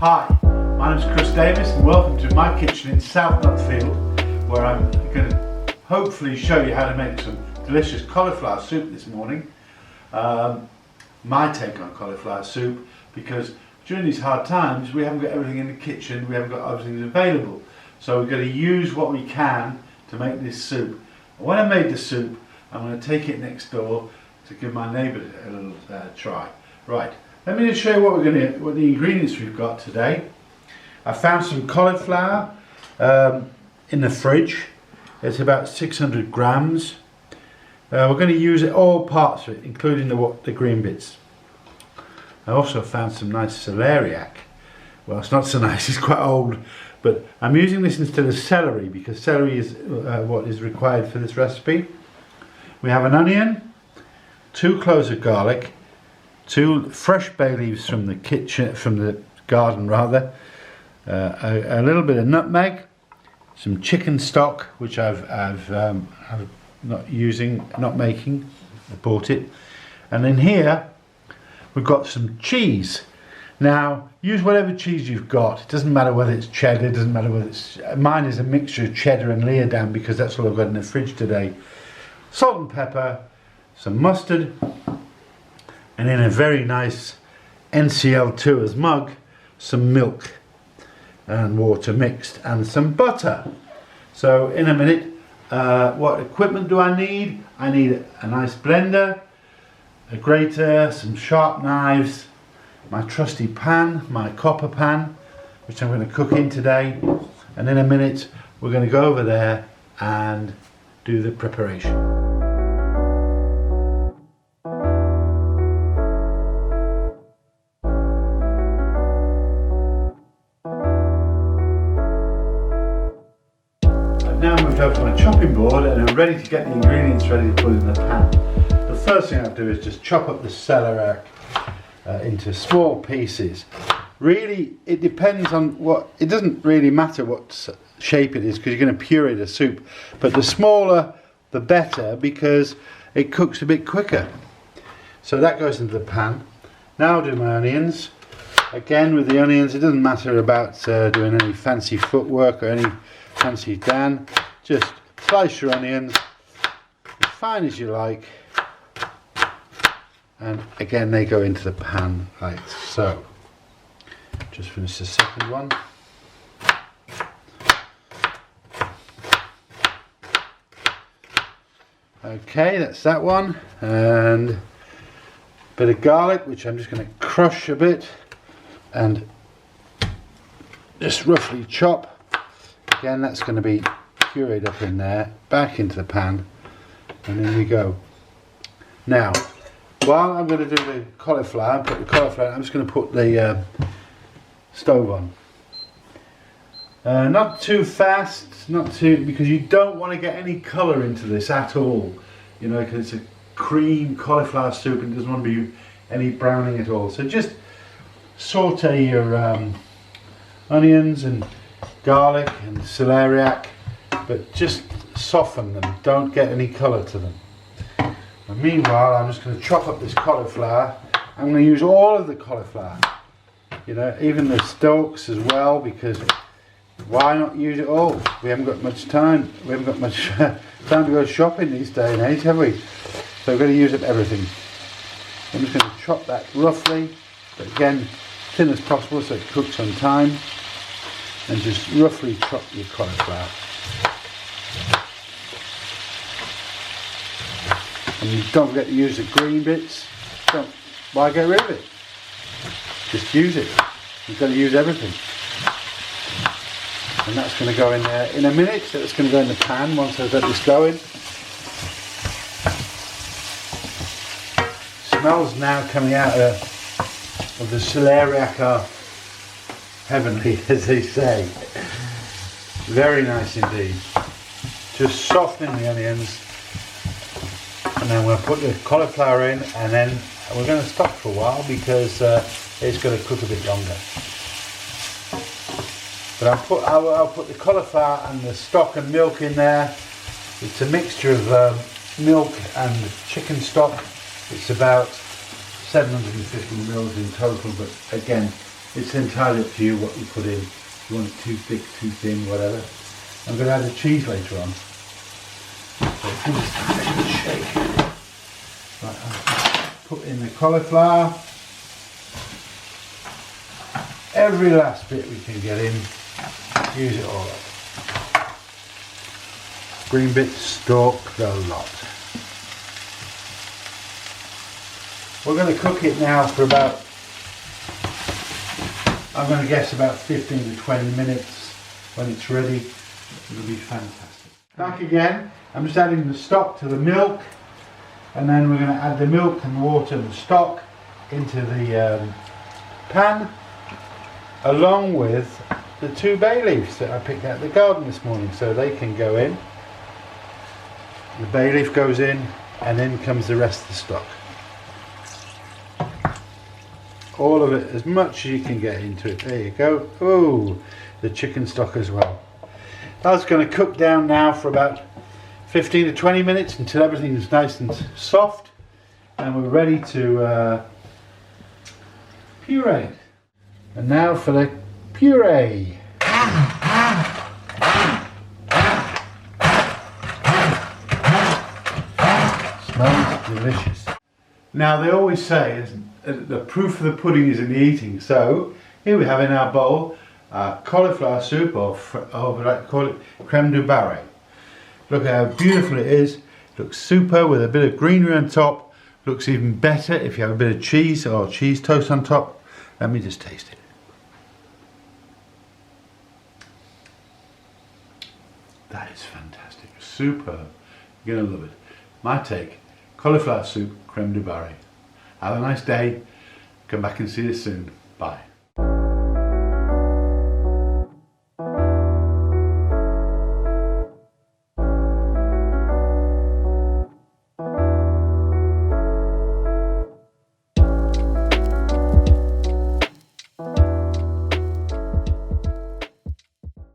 Hi, my name is Chris Davies and welcome to my kitchen in South Nutfield, where I'm going to hopefully show you how to make some delicious cauliflower soup this morning. My take on cauliflower soup, because during these hard times we haven't got everything in the kitchen, we haven't got everything available. So we've got to use what we can to make this soup. And when I made the soup, I'm going to take it next door to give my neighbour a little try. Right, let me just show you what what the ingredients we've got today. I found some cauliflower in the fridge. It's about 600 grams. We're going to use all parts of it, including the green bits. I also found some nice celeriac. Well, it's not so nice, it's quite old, but I'm using this instead of celery because celery is what is required for this recipe. We have an onion, 2 cloves of garlic, 2 fresh bay leaves from the kitchen, from the garden rather, a little bit of nutmeg, some chicken stock which I've not making, I bought it, and in here we've got some cheese. Now use whatever cheese you've got. It doesn't matter whether it's cheddar, it doesn't matter whether it's, mine is a mixture of cheddar and Leerdam because that's all I've got in the fridge today. Salt and pepper, some mustard, and in a very nice NCL2 mug, some milk and water mixed and some butter. So in a minute, what equipment do I need? I need a nice blender, a grater, some sharp knives, my trusty pan, my copper pan, which I'm going to cook in today, and in a minute we're going to go over there and do the preparation. Now I've moved over to my chopping board and I'm ready to get the ingredients ready to put in the pan. The first thing I'll do is just chop up the celeriac into small pieces. Really, it depends on what, it doesn't really matter what shape it is because you're going to puree the soup, but the smaller the better because it cooks a bit quicker. So that goes into the pan. Now I'll do my onions. Again, with the onions, it doesn't matter about doing any fancy footwork or any fancy Dan, just slice your onions as fine as you like, and again they go into the pan like so. Just finish the second one. Okay, that's that one, and a bit of garlic which I'm just going to crush a bit and just roughly chop. Again, that's going to be pureed up in there, back into the pan, and in we go. Now, while I'm going to do the cauliflower, I'm just going to put the stove on. Not too fast, because you don't want to get any colour into this at all. You know, because it's a cream cauliflower soup and it doesn't want to be any browning at all. So just saute your onions and garlic and celeriac, but just soften them, don't get any colour to them. And meanwhile, I'm just going to chop up this cauliflower. I'm going to use all of the cauliflower, you know, even the stalks as well, because why not use it all? We haven't got much time, we haven't got much time to go shopping these days and age, have we? So we're going to use up everything. I'm just going to chop that roughly, but again, thin as possible so it cooks on time. And just roughly chop your cauliflower. And you don't forget to use the green bits. Why get rid of it? Just use it. You've got to use everything. And that's going to go in there in a minute. So it's going to go in the pan once I've got this going. Smells now coming out of the celeriac are heavenly, as they say. Very nice indeed. Just softening the onions, and then we'll put the cauliflower in, and then we're going to stop for a while because it's going to cook a bit longer. But I'll put the cauliflower and the stock and milk in there. It's a mixture of milk and chicken stock. It's about 750 mils in total, but again, It's entirely up to you what you put in. If you want it too thick, too thin, whatever. I'm going to add the cheese later on. So give this a good shake. Right, I'll put in the cauliflower. Every last bit we can get in, use it all up. Green bits, stalk, the lot. We're going to cook it now for about, I'm going to guess about 15 to 20 minutes. When it's ready, it'll be fantastic. Back again, I'm just adding the stock to the milk, and then we're going to add the milk and water and the stock into the pan, along with the 2 bay leaves that I picked out of the garden this morning, so they can go in. The bay leaf goes in, and in comes the rest of the stock. All of it, as much as you can get into it. There you go. Oh, the chicken stock as well. That's going to cook down now for about 15 to 20 minutes until everything is nice and soft, and we're ready to puree it. And now for the puree. Smells delicious. Now they always say the proof of the pudding is in the eating. So here we have in our bowl cauliflower soup, or I like to call it creme de barre. Look how beautiful it is. Looks super with a bit of greenery on top. Looks even better if you have a bit of cheese or cheese toast on top. Let me just taste it. That is fantastic. Superb. You're going to love it. My take, cauliflower soup, creme de barre. Have a nice day. Come back and see you soon. Bye.